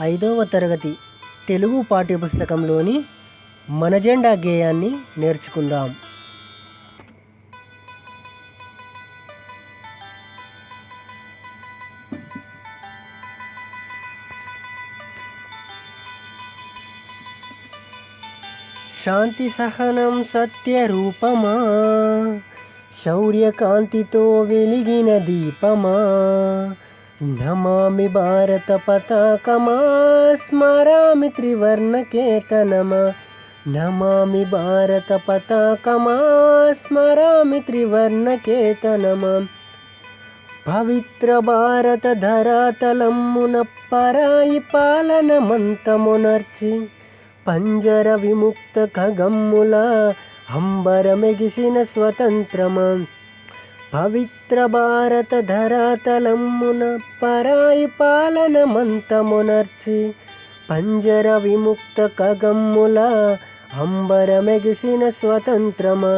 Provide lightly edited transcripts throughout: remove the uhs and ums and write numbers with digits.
5వ తరగతి తెలుగు పాఠ్యపుస్తకంలోని మన జెండా గేయాన్ని నేర్చుకుందాం. శాంతి సహనం సత్య రూపమా, శౌర్యకాంతితో వెలిగిన దీపమా, నమామి భారత పతాకమా, స్మరామి త్రివర్ణకేతనమా, నమామి భారత పతాకమా, స్మరామి త్రివర్ణకేతనమా. పవిత్ర భారత ధరాతలమ్మున పరాయి పాలనమంతమునర్చి, పంజర విముక్త ఖగమ్ముల అంబరమెగిసిన స్వతంత్రమా. పవిత్ర భారత ధరాతలమ్మున పరాయి పాలనమంతమునర్చి, పంజర విముక్త ఖగమ్ముల అంబరమెగిసిన స్వతంత్రమా.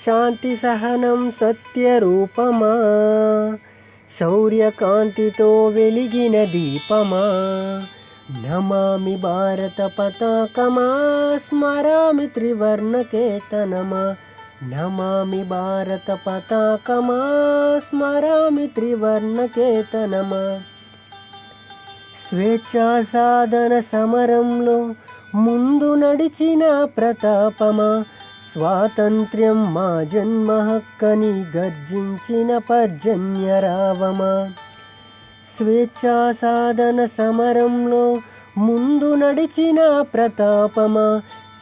శాంతి సహనం సత్య రూపమా, శౌర్యకాంతితో వెలిగిన దీపమా, నమామి భారత పతాకమా, స్మరామి త్రివర్ణకేతనమా, నమామి భారత పతాకమా, స్మరామి త్రివర్ణకేతనమా. స్వేచ్ఛా సాధన సమరంలో ముందు నడిచిన ప్రతాపమా, స్వాతంత్ర్యం మా జన్మ హక్కని గర్జించిన పర్జన్యరావమా. స్వేచ్ఛా సాధన సమరంలో ముందు నడిచిన ప్రతాపమా,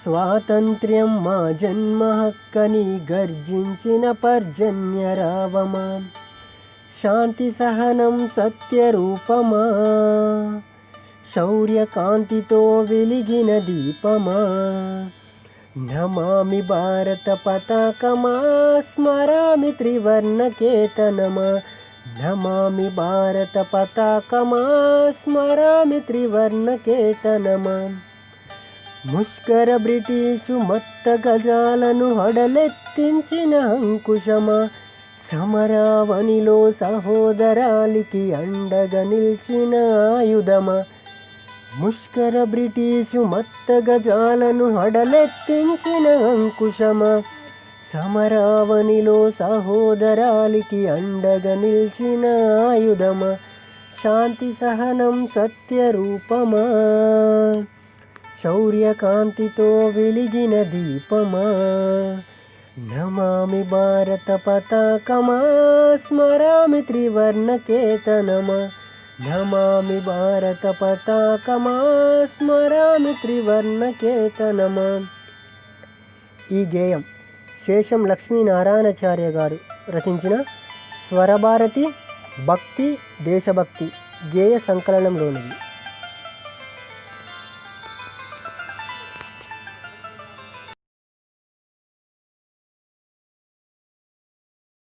స్వాతంత్ర్యం మా జన్మ హక్కని గర్జించిన పర్జన్యరావమా. శాంతి సహనం సత్య రూపమా, శౌర్యకాంతితో వెలిగిన దీపమా, నమామి భారత పతాకమా, స్మరామి త్రివర్ణకేతనమా, నమామి భారత పతాకమా, స్మరామి త్రివర్ణకేతనమా. ముష్కర బ్రిటిషు మత్త గజాలను హడలెత్తించిన అంకుశమా, సమరావనిలో సహోదరాలికి అండగా నిలిచిన ఆయుధమా. ముష్కర బ్రిటిషు మత్త గజాలను హడలెత్తించిన అంకుశమా, సమరావనిలో సహోదరాలికి అండగా నిలిచిన ఆయుధమా. శాంతి సహనం సత్య రూపమా, శౌర్యకాంతితో వెలిగిన దీపమా, నమామి భారత పతాకమా, స్మరామి త్రివర్ణకేతనమా, నమామి భారత పతాకమా, స్మరామి త్రివర్ణకేతనమా. ఈ గేయం శేషం లక్ష్మీనారాయణాచార్య గారు రచించిన స్వరభారతి భక్తి దేశభక్తి గేయ సంకలనంలోనిది.